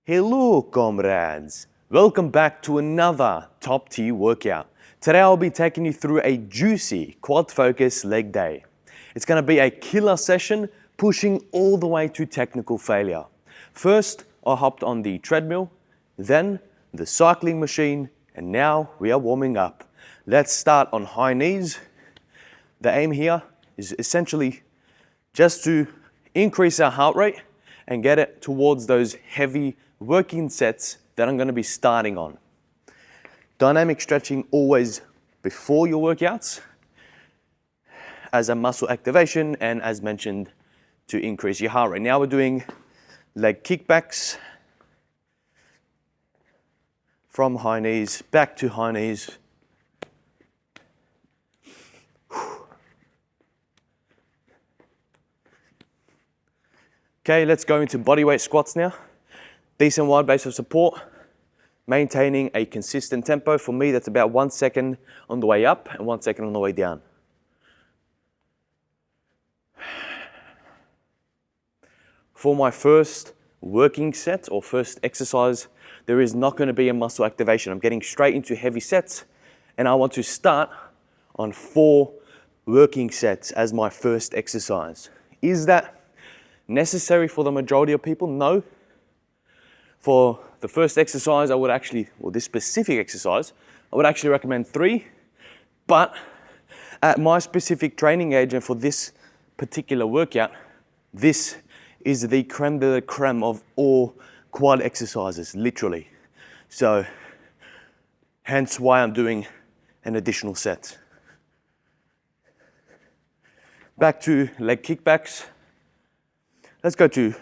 Hello comrades, welcome back to another top tier workout. Today I'll be taking you through a juicy quad focus leg day. It's going to be a killer session pushing all the way to technical failure. First I hopped on the treadmill, then the cycling machine, and now we are warming up. Let's start on high knees. The aim here is essentially just to increase our heart rate and get it towards those heavy working sets that I'm going to be starting on. Dynamic stretching always before your workouts as a muscle activation and as mentioned to increase your heart rate. Now we're doing leg kickbacks from high knees back to high knees. Okay, let's go into bodyweight squats now. Decent wide base of support, maintaining a consistent tempo. For me, that's about 1 second on the way up and 1 second on the way down. For my first working set or first exercise, there is not going to be a muscle activation. I'm getting straight into heavy sets, and I want to start on 4 working sets as my first exercise. Is that necessary for the majority of people? No. For the first exercise, this specific exercise, I would actually recommend 3, but at my specific training age and for this particular workout, this is the creme de la creme of all quad exercises, literally. So, hence why I'm doing an additional set. Back to leg kickbacks. Let's go to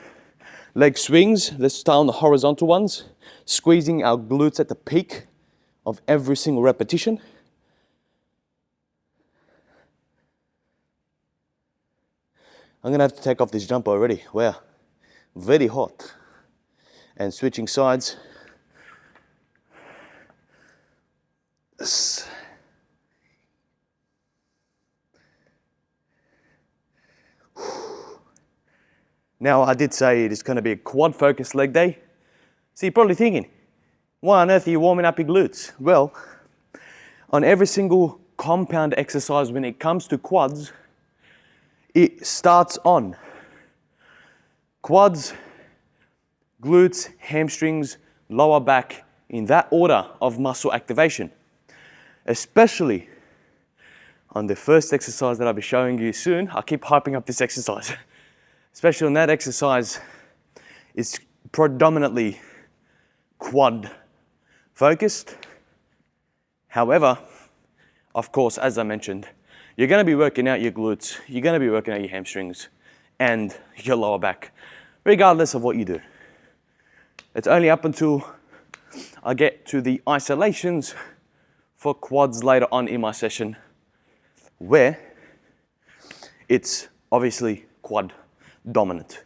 leg swings. Let's start on the horizontal ones, squeezing our glutes at the peak of every single repetition. I'm gonna have to take off this jumper already. Wow, very hot. And switching sides. Now, I did say it is going to be a quad focused leg day. So you're probably thinking, why on earth are you warming up your glutes? Well, on every single compound exercise when it comes to quads, it starts on quads, glutes, hamstrings, lower back, in that order of muscle activation. Especially on the first exercise that I'll be showing you soon. I keep hyping up this exercise. Especially on that exercise, it's predominantly quad focused. However, of course, as I mentioned, you're going to be working out your glutes, you're going to be working out your hamstrings and your lower back, regardless of what you do. It's only up until I get to the isolations for quads later on in my session, where it's obviously quad dominant.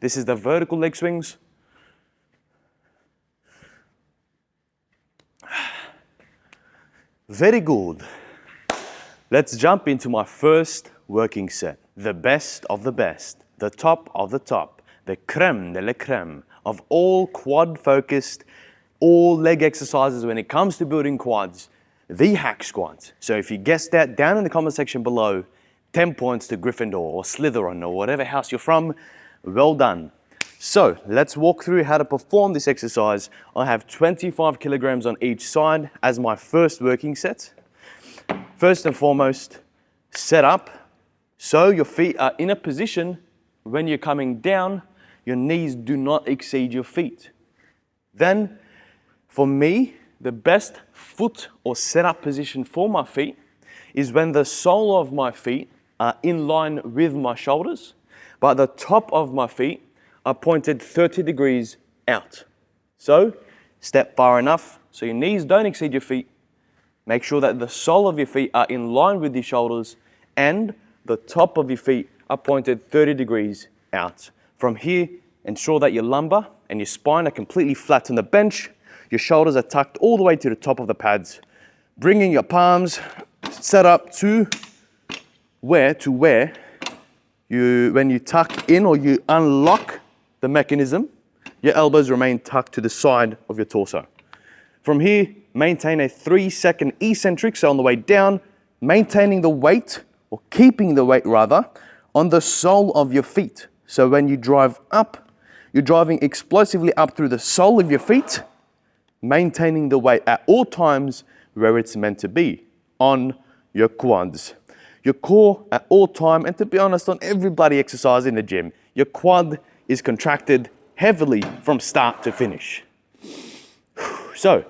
This is the vertical leg swings. Very good. Let's jump into my first working set. The best of the best, the top of the top, the creme de la creme of all quad focused, all leg exercises when it comes to building quads. The hack squat. So if you guessed that, down in the comment section below, 10 points to Gryffindor or Slytherin or whatever house you're from. Well done. So let's walk through how to perform this exercise. I have 25 kilograms on each side as my first working set. First and foremost, set up so your feet are in a position when you're coming down, your knees do not exceed your feet. Then, for me, the best foot or setup position for my feet is when the sole of my feet are in line with my shoulders, but the top of my feet are pointed 30 degrees out. So, step far enough so your knees don't exceed your feet. Make sure that the sole of your feet are in line with your shoulders and the top of your feet are pointed 30 degrees out. From here, ensure that your lumbar and your spine are completely flat on the bench. Your shoulders are tucked all the way to the top of the pads. Bringing your palms set up to where when you tuck in or you unlock the mechanism, your elbows remain tucked to the side of your torso. From here, maintain a 3-second eccentric, so on the way down, maintaining the weight, or keeping the weight rather, on the sole of your feet. So when you drive up, you're driving explosively up through the sole of your feet, maintaining the weight at all times where it's meant to be, on your quads. Your core at all time, and to be honest, on every bloody exercise in the gym, your quad is contracted heavily from start to finish. So,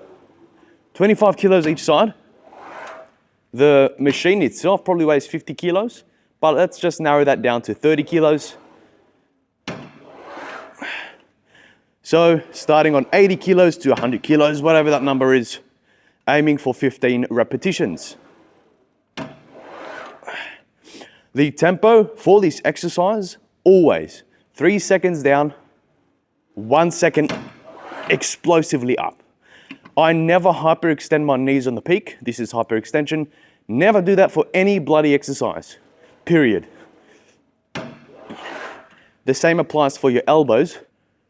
25 kilos each side. The machine itself probably weighs 50 kilos, but let's just narrow that down to 30 kilos. So, starting on 80 kilos to 100 kilos, whatever that number is, aiming for 15 repetitions. The tempo for this exercise, always 3 seconds down, 1 second explosively up. I never hyperextend my knees on the peak. This is hyperextension. Never do that for any bloody exercise, period. The same applies for your elbows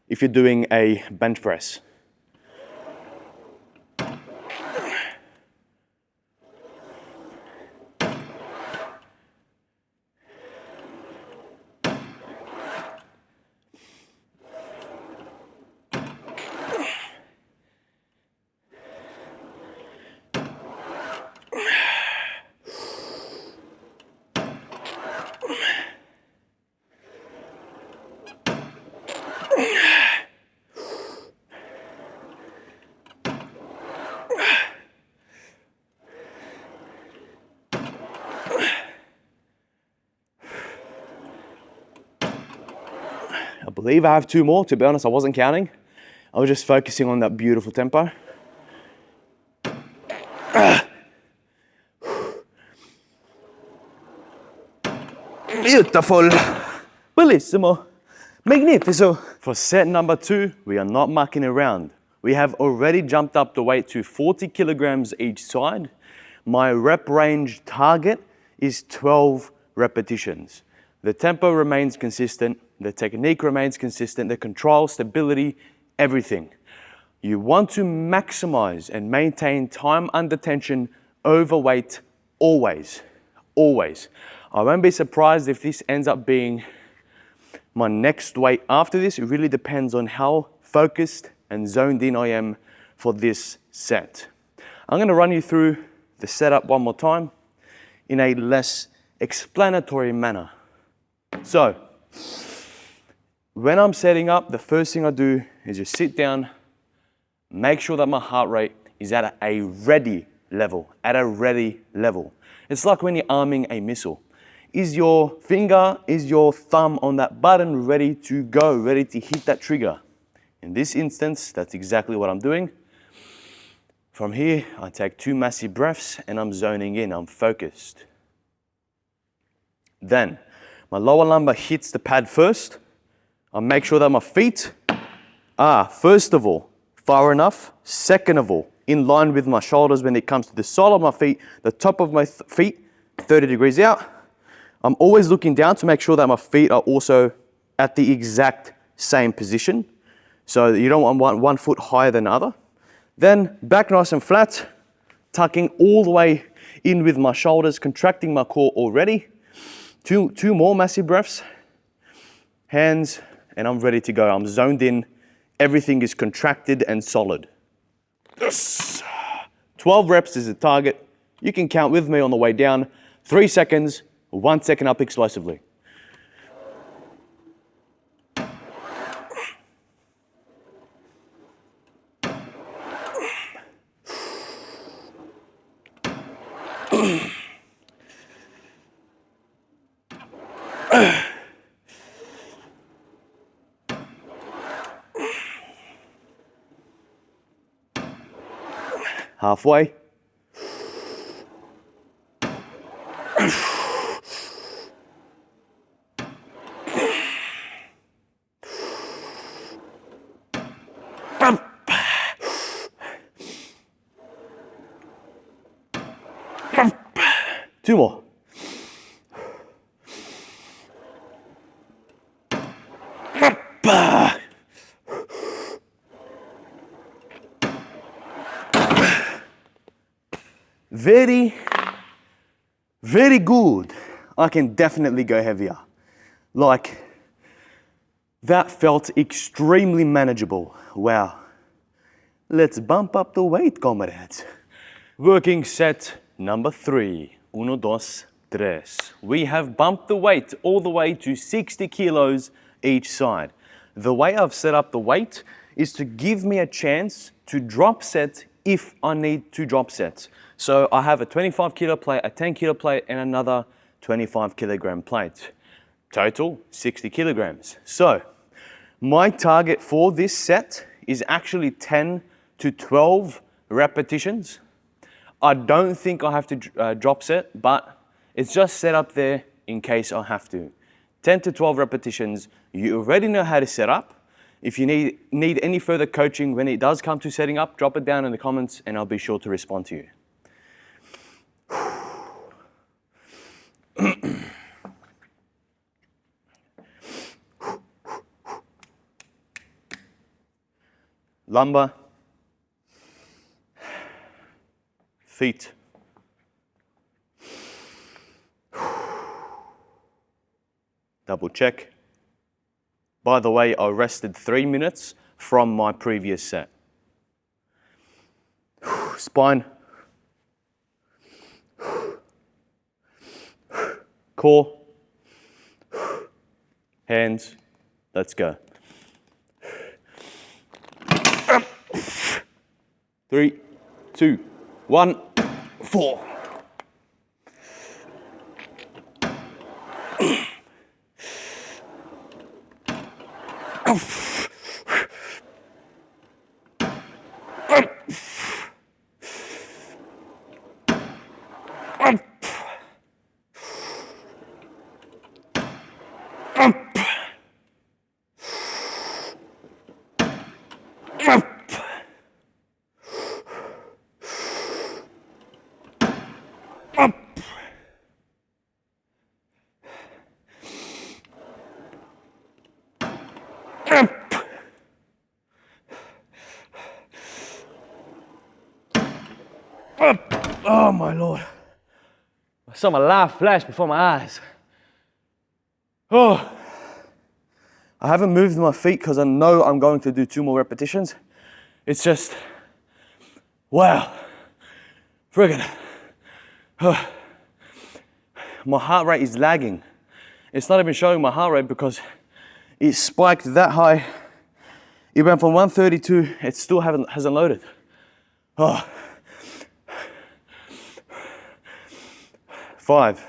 if you're doing a bench press. I believe I have 2 more. To be honest, I wasn't counting. I was just focusing on that beautiful tempo. Beautiful. Bellissimo. Magnifico. For set number 2, we are not mucking around. We have already jumped up the weight to 40 kilograms each side. My rep range target is 12 repetitions. The tempo remains consistent, the technique remains consistent, the control, stability, everything. You want to maximize and maintain time under tension over weight always, always. I won't be surprised if this ends up being my next weight after this. It really depends on how focused and zoned in I am for this set. I'm going to run you through the setup one more time in a less explanatory manner. So, when I'm setting up, the first thing I do is just sit down, make sure that my heart rate is at a ready level, It's like when you're arming a missile. Is your finger, is your thumb on that button ready to go, ready to hit that trigger? In this instance, that's exactly what I'm doing. From here, I take 2 massive breaths and I'm zoning in, I'm focused. Then, my lower lumbar hits the pad first. I make sure that my feet are, first of all, far enough. Second of all, in line with my shoulders when it comes to the sole of my feet, the top of my feet, 30 degrees out. I'm always looking down to make sure that my feet are also at the exact same position. So you don't want one foot higher than the other. Then back nice and flat, tucking all the way in with my shoulders, contracting my core already. Two more massive breaths. Hands, and I'm ready to go. I'm zoned in. Everything is contracted and solid. Yes. 12 reps is the target. You can count with me on the way down. 3 seconds, 1 second up explosively. Halfway. Two more. Bah. Very, very good. I can definitely go heavier. Like, that felt extremely manageable. Wow. Let's bump up the weight, comrades. Working set number 3. Uno, dos, tres. We have bumped the weight all the way to 60 kilos each side. The way I've set up the weight is to give me a chance to drop set if I need to drop sets. So I have a 25 kilo plate, a 10 kilo plate, and another 25 kilogram plate. Total 60 kilograms. So my target for this set is actually 10 to 12 repetitions. I don't think I have to drop set, but it's just set up there in case I have to. 10 to 12 repetitions. You already know how to set up. If you need any further coaching when it does come to setting up, drop it down in the comments and I'll be sure to respond to you. Lumbar, feet, double check. By the way, I rested 3 minutes from my previous set. Spine, core, hands, let's go. 3, 2, 1, 4. Oh my Lord. I saw my life flash before my eyes. Oh. I haven't moved my feet because I know I'm going to do 2 more repetitions. It's just, wow. Friggin'. Oh. My heart rate is lagging. It's not even showing my heart rate because it spiked that high. It went from 132, it still hasn't loaded. Oh. 5,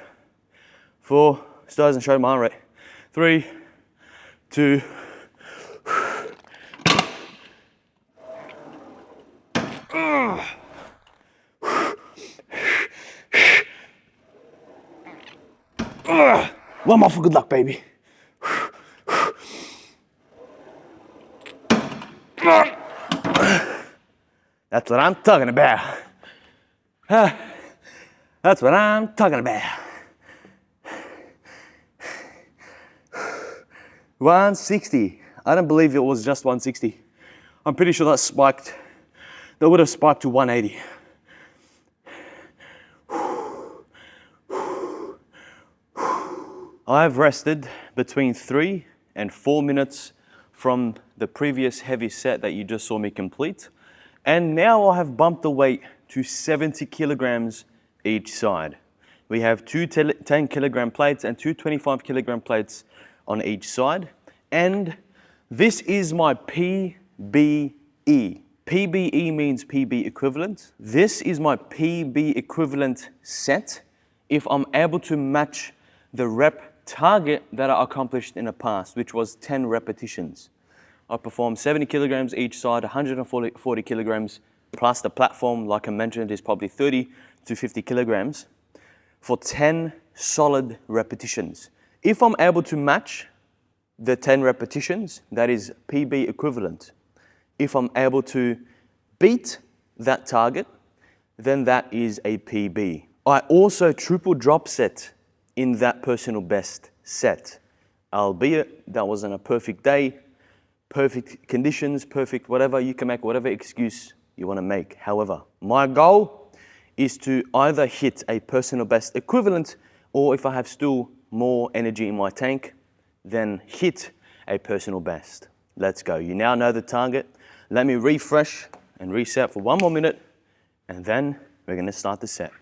4, still hasn't shown my heart rate. 3, 2. One more for good luck, baby. That's what I'm talking about. That's what I'm talking about. 160. I don't believe it was just 160. I'm pretty sure that would have spiked to 180. I've rested between 3 and 4 minutes from the previous heavy set that you just saw me complete. And now I have bumped the weight to 70 kilograms each side. We have 2 10 kilogram plates and 2 25 kilogram plates on each side. And this is my PBE. PBE means PB equivalent. This is my PB equivalent set if I'm able to match the rep target that I accomplished in the past, which was 10 repetitions. I performed 70 kilograms each side, 140 kilograms, plus the platform, like I mentioned, is probably 30 to 50 kilograms for 10 solid repetitions. If I'm able to match the 10 repetitions, that is PB equivalent. If I'm able to beat that target, then that is a PB. I also triple drop set in that personal best set. Albeit that wasn't a perfect day, perfect conditions, perfect whatever. You can make whatever excuse you want to make. However, my goal is to either hit a personal best equivalent, or if I have still more energy in my tank, then hit a personal best. Let's go. You now know the target. Let me refresh and reset for 1 more minute, and then we're going to start the set.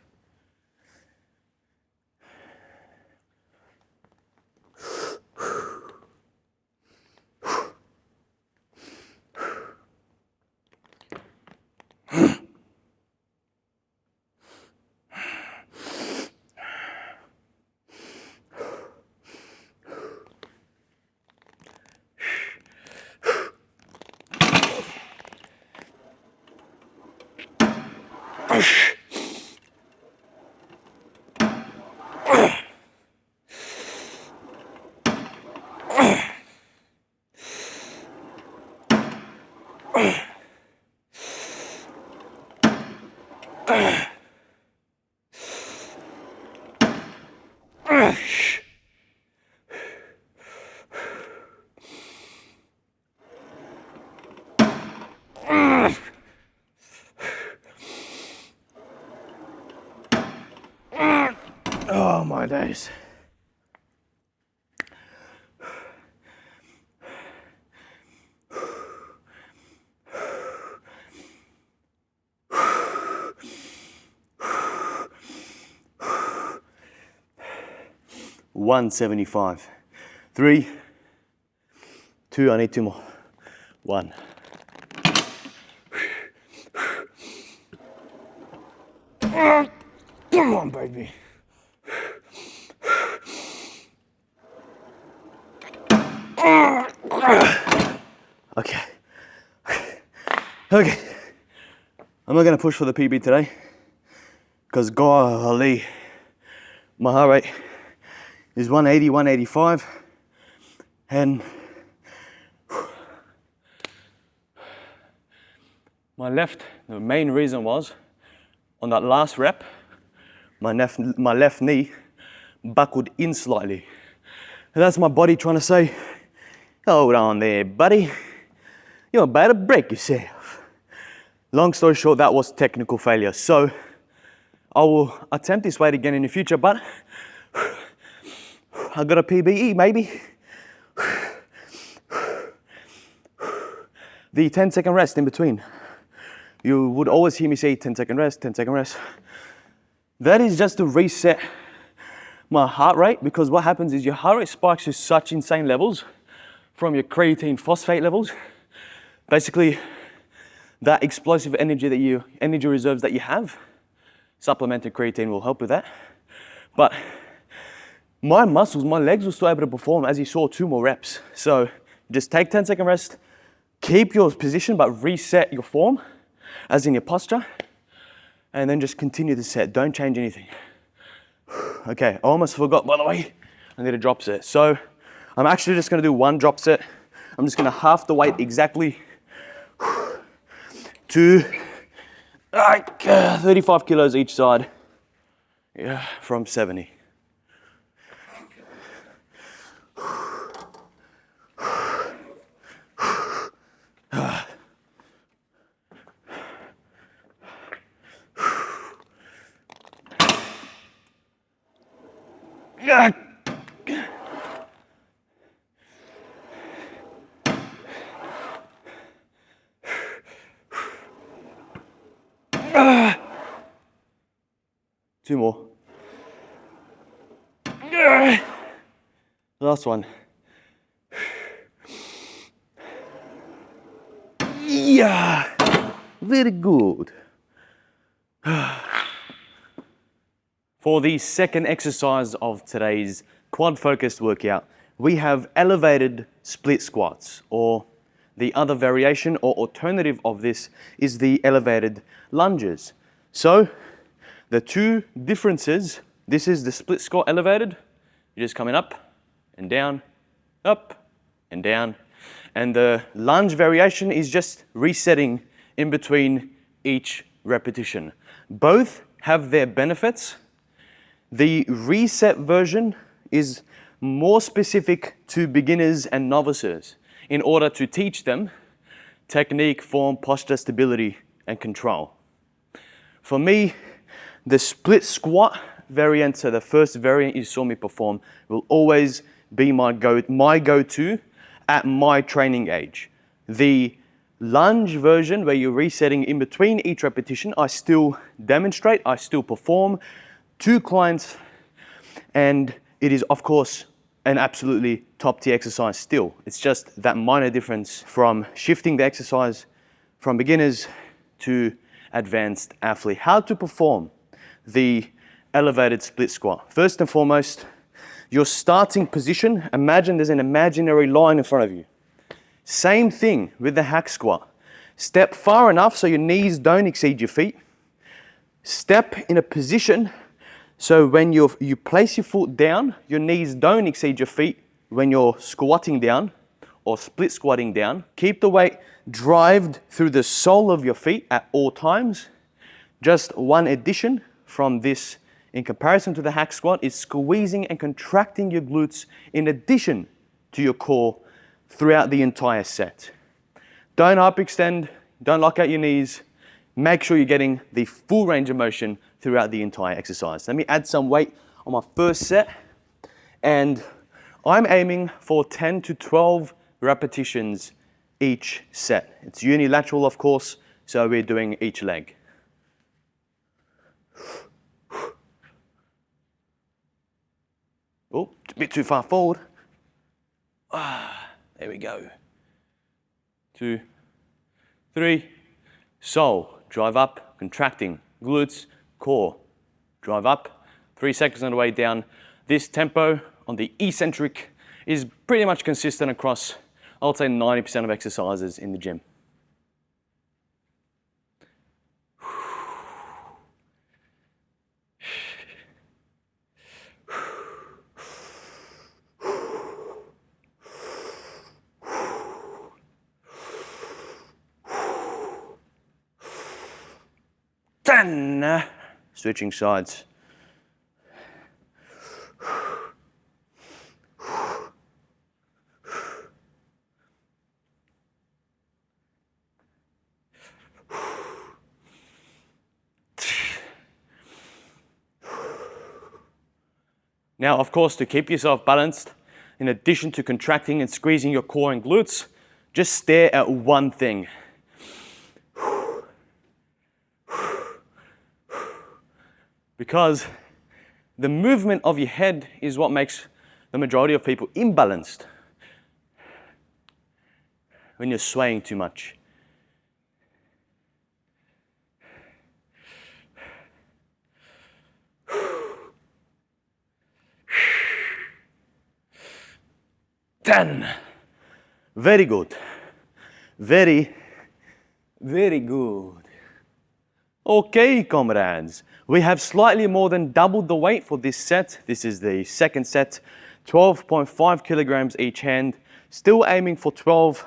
Oh my days. $175. 3, 2, I need 2 more. 1. Come on, baby. Okay. Okay. I'm not going to push for the PB today because golly, my heart rate is 180, 185, and the main reason was on that last rep, my left knee buckled in slightly. And that's my body trying to say, hold on there, buddy. You're about to break yourself. Long story short, that was technical failure. So I will attempt this weight again in the future, but I got a PBE, maybe. The 10-second rest in between. You would always hear me say 10-second rest, 10-second rest. That is just to reset my heart rate, because what happens is your heart rate spikes to such insane levels from your creatine phosphate levels. Basically, that explosive energy reserves that you have, supplemented creatine will help with that. But my muscles, my legs were still able to perform, as you saw, 2 more reps. So just take 10-second rest, keep your position, but reset your form, as in your posture, and then just continue the set. Don't change anything. Okay, I almost forgot, by the way, I need a drop set. So I'm actually just gonna do 1 drop set. I'm just gonna half the weight exactly to 35 kilos each side, yeah, from 70. Two more. Last one. Yeah, very good. For the second exercise of today's quad-focused workout, we have elevated split squats, or the other variation or alternative of this is the elevated lunges. So the 2 differences, this is the split squat elevated, you're just coming up and down, up and down. And the lunge variation is just resetting in between each repetition. Both have their benefits. The reset version is more specific to beginners and novices. in order to teach them technique, form, posture, stability, and control. For me, the split squat variant, so the first variant you saw me perform, will always be my go-to at my training age. The lunge version, where you're resetting in between each repetition, I still demonstrate, I still perform to clients, and it is, of course, an absolutely top tier exercise still. It's just that minor difference from shifting the exercise from beginners to advanced athlete. How to perform the elevated split squat. First and foremost, your starting position, imagine there's an imaginary line in front of you. Same thing with the hack squat. Step far enough so your knees don't exceed your feet. Step in a position so when you place your foot down, your knees don't exceed your feet when you're squatting down or split squatting down. Keep the weight drived through the sole of your feet at all times. Just one addition from this in comparison to the hack squat is squeezing and contracting your glutes in addition to your core throughout the entire set. Don't hyperextend, don't lock out your knees. Make sure you're getting the full range of motion throughout the entire exercise. Let me add some weight on my first set, and I'm aiming for 10 to 12 repetitions each set. It's unilateral, of course, so we're doing each leg. Oh, a bit too far forward. There we go. 2, 3, sole, drive up, contracting, glutes, core, drive up, 3 seconds on the way down. This tempo on the eccentric is pretty much consistent across, I'll say 90% of exercises in the gym. Switching sides. Now, of course, to keep yourself balanced, in addition to contracting and squeezing your core and glutes, just stare at one thing. Because the movement of your head is what makes the majority of people imbalanced when you're swaying too much. Ten. Very good. Very, very good. Okay, comrades. We have slightly more than doubled the weight for this set. This is the second set, 12.5 kilograms each hand. Still aiming for 12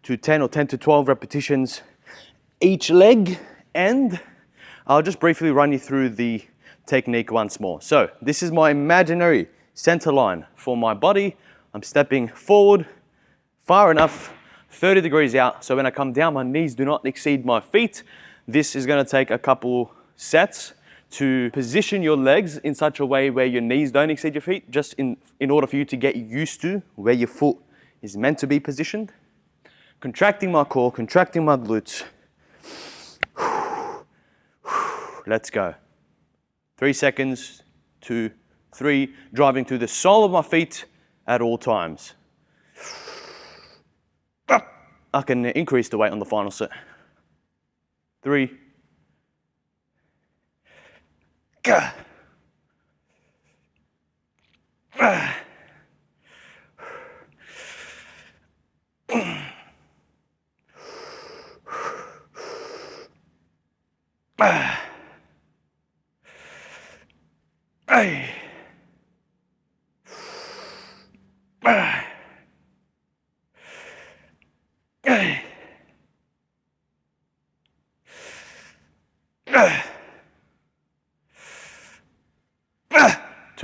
to 10 or 10 to 12 repetitions each leg. And I'll just briefly run you through the technique once more. So this is my imaginary center line for my body. I'm stepping forward far enough, 30 degrees out. So when I come down, my knees do not exceed my feet. This is going to take a couple sets to position your legs in such a way where your knees don't exceed your feet, just in order for you to get used to where your foot is meant to be positioned. Contracting my core, contracting my glutes. Let's go. 3 seconds, 2, 3, driving through the sole of my feet at all times. I can increase the weight on the final set. 3. Gah. Ah.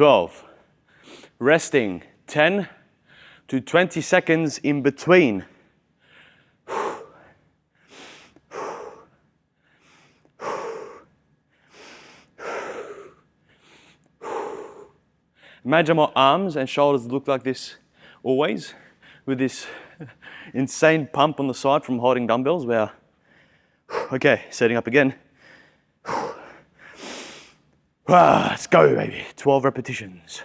12. Resting 10 to 20 seconds in between. Imagine my arms and shoulders look like this always, with this insane pump on the side from holding dumbbells where, okay, setting up again. Let's go, baby. 12 repetitions.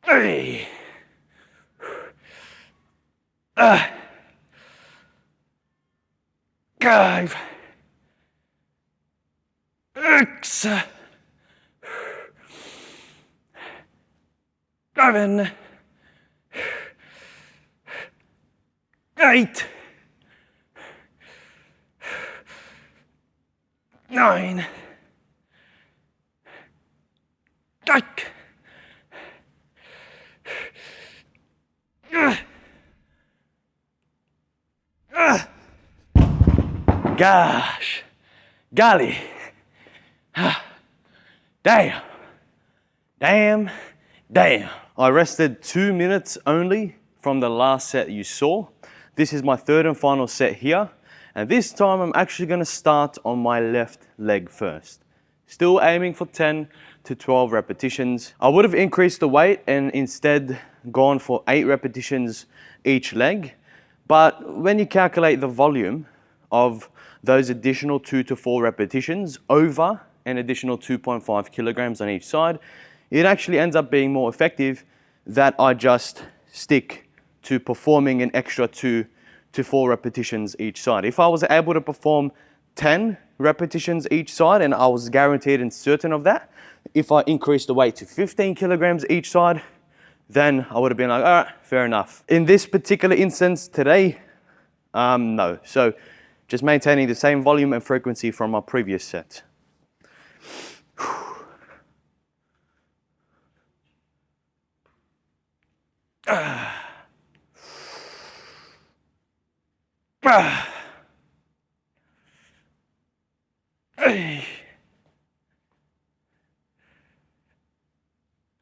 Hey. 5, 6, 7, 8, 9, 10. Gosh, golly, damn, damn, damn. I rested 2 minutes only from the last set you saw. This is my third and final set here. And this time I'm actually gonna start on my left leg first. Still aiming for 10 to 12 repetitions. I would have increased the weight and instead gone for 8 repetitions each leg. But when you calculate the volume of those additional 2 to 4 repetitions over an additional 2.5 kilograms on each side, it actually ends up being more effective that I just stick to performing an extra 2 to 4 repetitions each side. If I was able to perform 10 repetitions each side and I was guaranteed and certain of that, if I increased the weight to 15 kilograms each side, then I would have been like, all right, fair enough. In this particular instance today, no. So just maintaining the same volume and frequency from my previous set.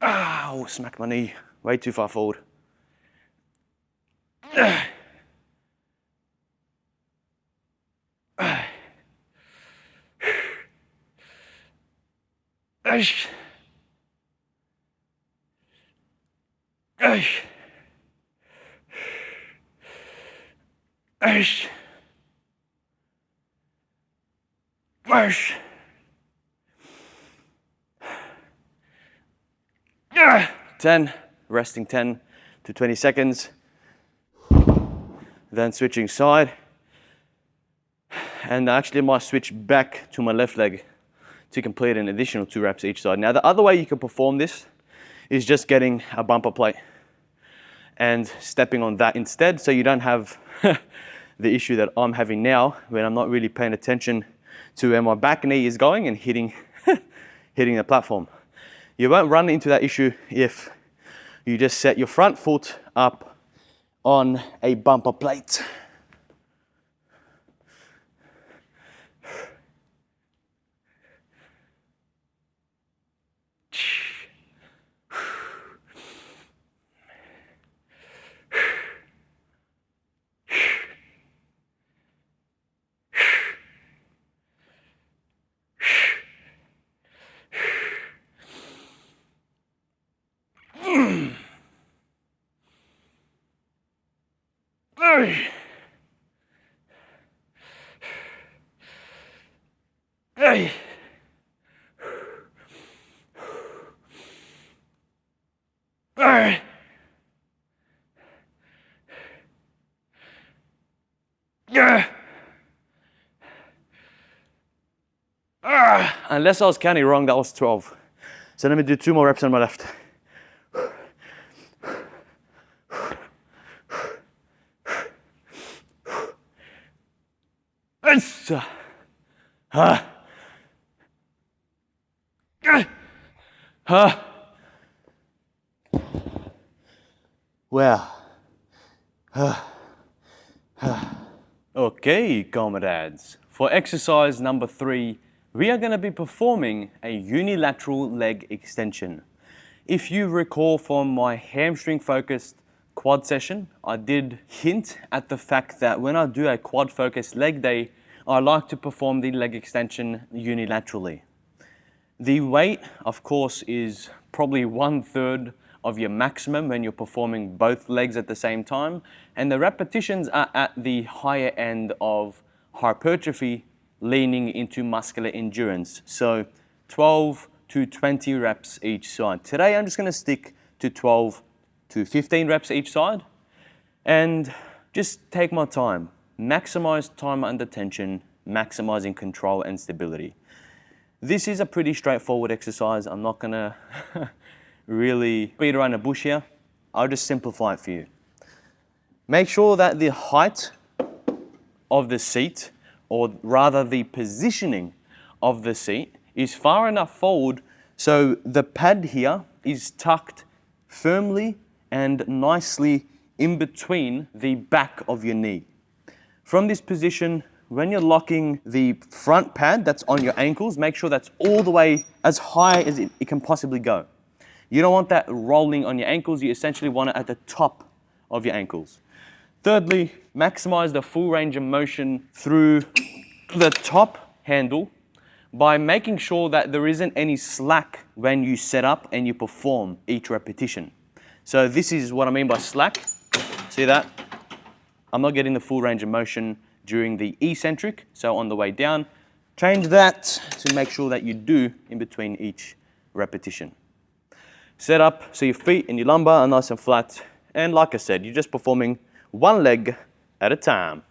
Oh, smack my knee way too far forward. Marsh. 10, resting 10 to 20 seconds. Then switching side. And actually I might switch back to my left leg to complete an additional 2 reps each side. Now the other way you can perform this is just getting a bumper plate and stepping on that instead, so you don't have the issue that I'm having now when I'm not really paying attention to where my back knee is going and hitting the platform. You won't run into that issue if you just set your front foot up on a bumper plate. Hey. Hey. Yeah. Unless I was counting wrong, that was 12. So let me do 2 more reps on my left. Wow. Okay, comrades. For exercise number 3, we are going to be performing a unilateral leg extension. If you recall from my hamstring focused quad session, I did hint at the fact that when I do a quad focused leg day, I like to perform the leg extension unilaterally. The weight, of course, is probably 1/3 of your maximum when you're performing both legs at the same time, and the repetitions are at the higher end of hypertrophy leaning into muscular endurance. So 12 to 20 reps each side. Today I'm just going to stick to 12 to 15 reps each side and just take my time. Maximize time under tension, maximizing control and stability. This is a pretty straightforward exercise. I'm not going to really beat around the bush here. I'll just simplify it for you. Make sure that the height of the seat, or rather the positioning of the seat, is far enough forward so the pad here is tucked firmly and nicely in between the back of your knee. From this position, when you're locking the front pad that's on your ankles, make sure that's all the way as high as it can possibly go. You don't want that rolling on your ankles. You essentially want it at the top of your ankles. Thirdly, maximize the full range of motion through the top handle by making sure that there isn't any slack when you set up and you perform each repetition. So this is what I mean by slack. See that? I'm not getting the full range of motion during the eccentric, so on the way down, change that to make sure that you do in between each repetition. Set up so your feet and your lumbar are nice and flat, and like I said, you're just performing one leg at a time.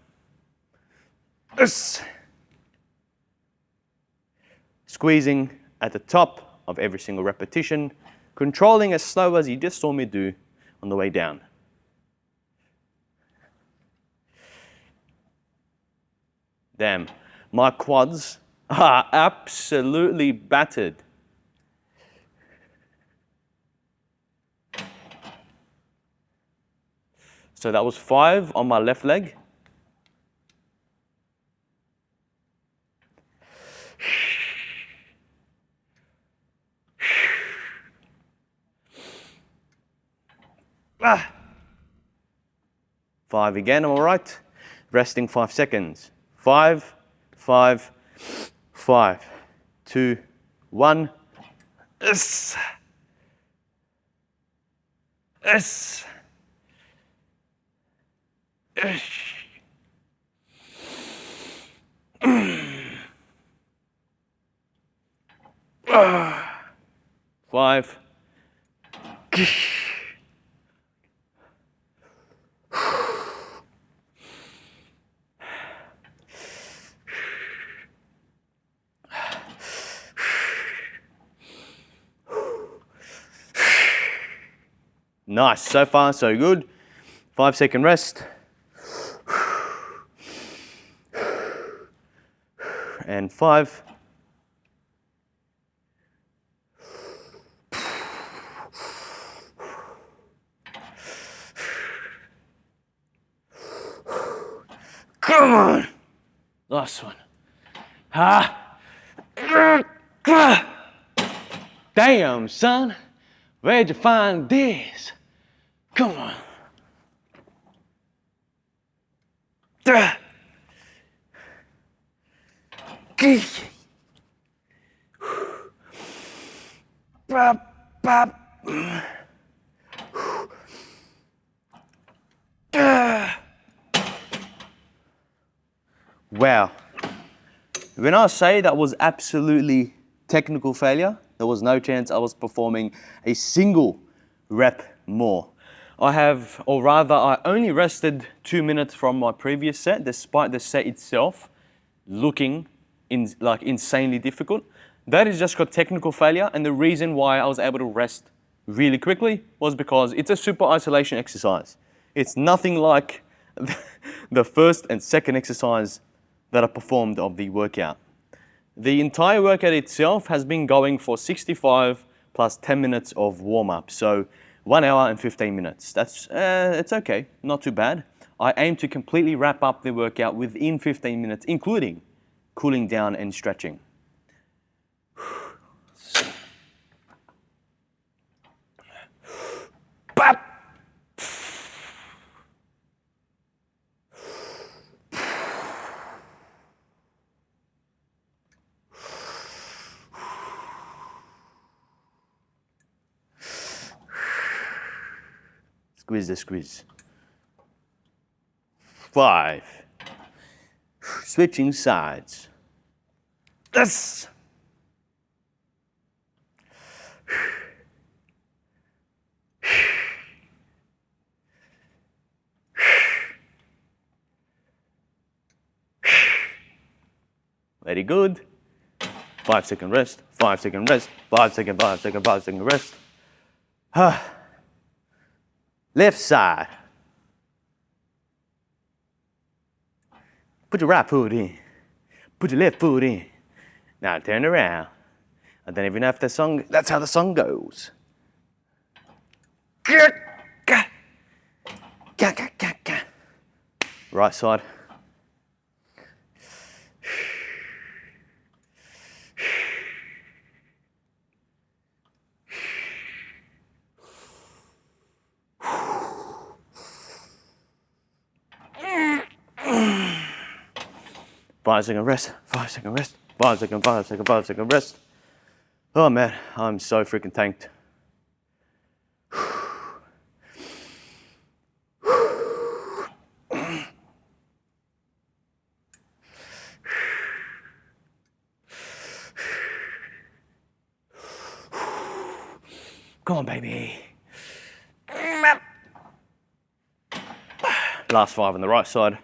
Squeezing at the top of every single repetition, controlling as slow as you just saw me do on the way down. Damn, my quads are absolutely battered. So that was 5 on my left leg. Ah. 5 again, all right. Resting 5 seconds. 5, 5, 5, 2, 1. Yes. Yes. Yes. 5. Nice, so far so good. 5-second rest. And 5. Come on. Last one. Damn, son. Where'd you find this? Come on. Wow. When I say that was absolutely technical failure, there was no chance I was performing a single rep more. I only rested 2 minutes from my previous set, despite the set itself looking insanely difficult. That is just got technical failure, and the reason why I was able to rest really quickly was because it's a super isolation exercise. It's nothing like the first and second exercise that I performed of the workout. The entire workout itself has been going for 65 plus 10 minutes of warm-up, so 1 hour and 15 minutes. It's okay, not too bad. I aim to completely wrap up the workout within 15 minutes, including cooling down and stretching. Bap! Squeeze the squeeze. 5. Switching sides. Yes! Very good. 5-second rest, 5-second rest, 5-second, 5-second, 5-second rest. Left side. Put your right foot in. Put your left foot in. Now turn around. I don't even know if that's how the song goes. Right side. Five-second rest, 5-second rest, 5-second, 5-second, 5-second rest. Oh man, I'm so freaking tanked. Come on, baby. Last 5 on the right side.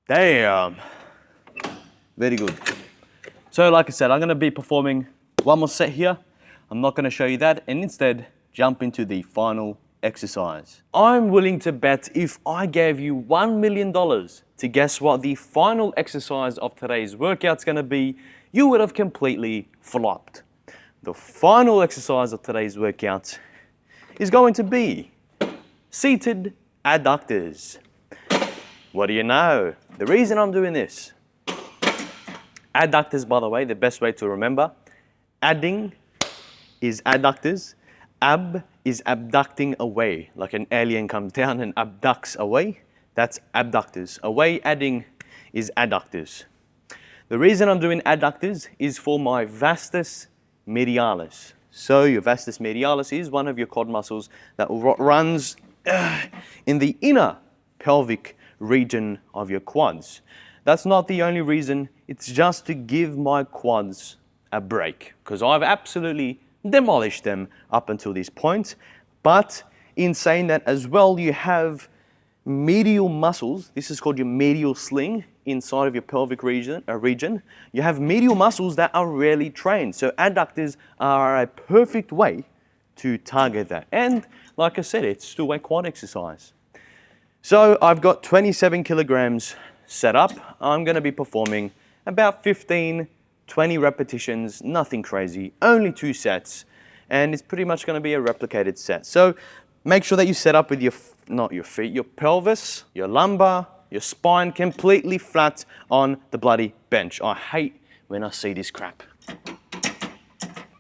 Damn. Very good. So like I said, I'm going to be performing one more set here. I'm not going to show you that and instead jump into the final exercise. I'm willing to bet if I gave you $1 million to guess what the final exercise of today's workout's going to be, you would have completely flopped. The final exercise of today's workout is going to be seated adductors. What do you know? The reason I'm doing this, adductors, by the way, the best way to remember, adding is adductors, ab is abducting away, like an alien comes down and abducts away, that's abductors. Away adding is adductors. The reason I'm doing adductors is for my vastus medialis. So your vastus medialis is one of your quad muscles that runs in the inner pelvic region of your quads. That's not the only reason, it's just to give my quads a break because I've absolutely demolished them up until this point. But in saying that as well, you have medial muscles. This is called your medial sling inside of your pelvic region. You have medial muscles that are rarely trained. So adductors are a perfect way to target that. And like I said, it's still a quad exercise. So I've got 27 kilograms set up. I'm going to be performing about 15, 20 repetitions, nothing crazy, only 2 sets. And it's pretty much going to be a replicated set. So make sure that you set up with not your feet, your pelvis, your lumbar, your spine completely flat on the bloody bench. I hate when I see this crap.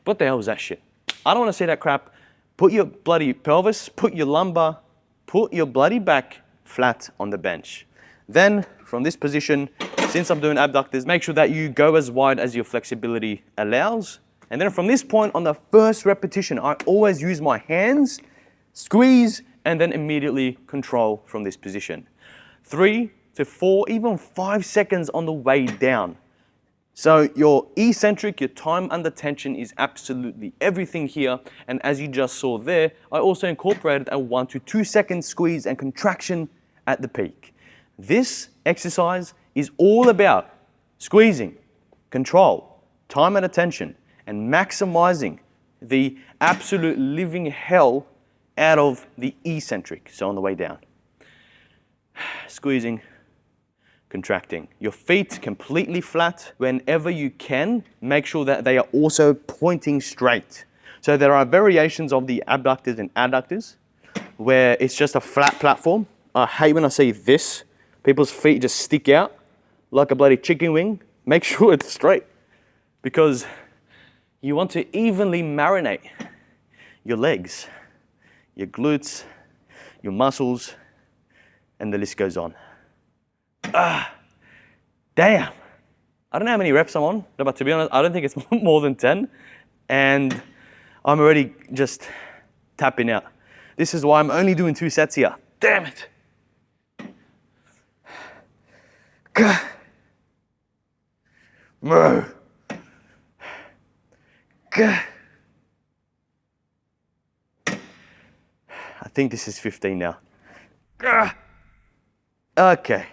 What the hell is that shit? I don't want to see that crap. Put your bloody pelvis, put your lumbar, put your bloody back flat on the bench. Then from this position, since I'm doing abductors, make sure that you go as wide as your flexibility allows. And then from this point on the first repetition, I always use my hands, squeeze, and then immediately control from this position. 3 to 4, even 5 seconds on the way down. So your eccentric, your time under tension is absolutely everything here. And as you just saw there, I also incorporated a 1 to 2 second squeeze and contraction at the peak. This exercise is all about squeezing, control, time and attention, and maximizing the absolute living hell out of the eccentric, so on the way down. squeezing, contracting. Your feet completely flat. Whenever you can, make sure that they are also pointing straight. So there are variations of the abductors and adductors where it's just a flat platform. I hate when I see this. People's feet just stick out like a bloody chicken wing. Make sure it's straight because you want to evenly marinate your legs, your glutes, your muscles, and the list goes on. Damn. I don't know how many reps I'm on, but to be honest, I don't think it's more than 10. And I'm already just tapping out. This is why I'm only doing 2 sets here. Damn it. I think this is 15 now. Okay.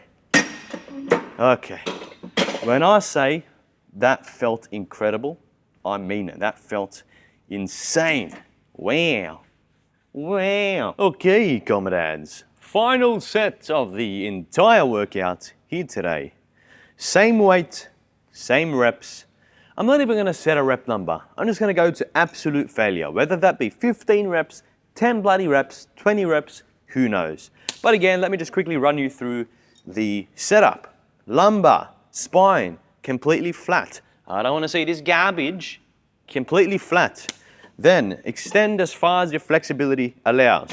Okay. When I say that felt incredible, I mean it. That felt insane. Wow. Wow. Okay, comrades. Final set of the entire workout here today. Same weight, same reps. I'm not even going to set a rep number. I'm just going to go to absolute failure, whether that be 15 reps, 10 bloody reps, 20 reps, who knows. But again, let me just quickly run you through the setup. Lumbar, spine, completely flat. I don't want to see this garbage. Completely flat. Then extend as far as your flexibility allows.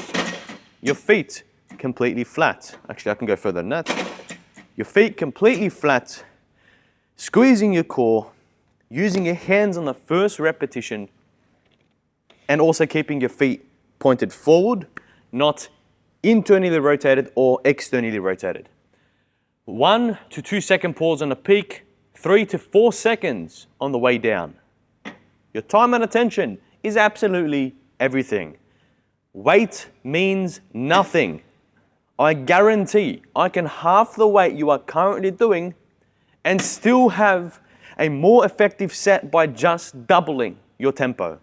Your feet completely flat. Actually, I can go further than that. Your feet completely flat. Squeezing your core, using your hands on the first repetition, and also keeping your feet pointed forward, not internally rotated or externally rotated. 1 to 2 second pause on the peak, 3 to 4 seconds on the way down. Your time and attention is absolutely everything. Weight means nothing. I guarantee I can half the weight you are currently doing and still have a more effective set by just doubling your tempo.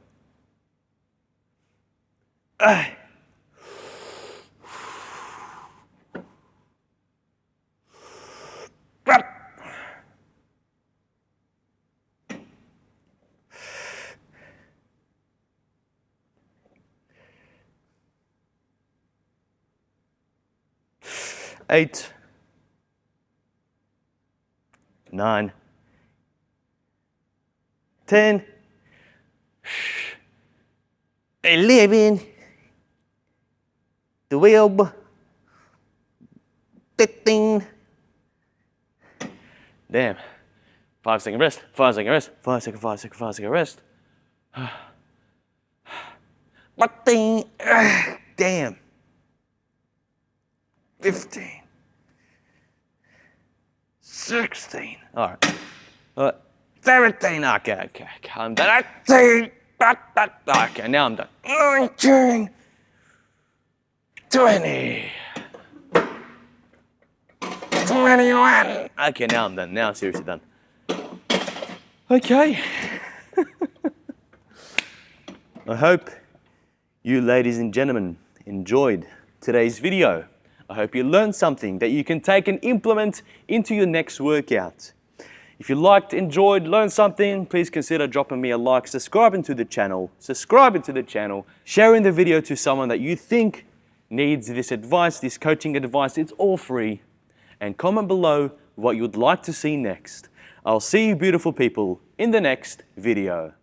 8, 9, 10, 11, 12, 13. Damn. 5 second rest, 5 second rest, 5 second, 5 second, 5 second rest. 14. Damn. 15. 16. All right. 17. Okay. I'm done. 18. Okay, now I'm done. 19. 20. 21. Okay, now I'm done. Now I'm seriously done. Okay. I hope you ladies and gentlemen enjoyed today's video. I hope you learned something that you can take and implement into your next workout. If you liked, enjoyed, learned something, please consider dropping me a like, subscribing to the channel, sharing the video to someone that you think needs this advice, this coaching advice. It's all free. And comment below what you would like to see next. I'll see you beautiful people in the next video.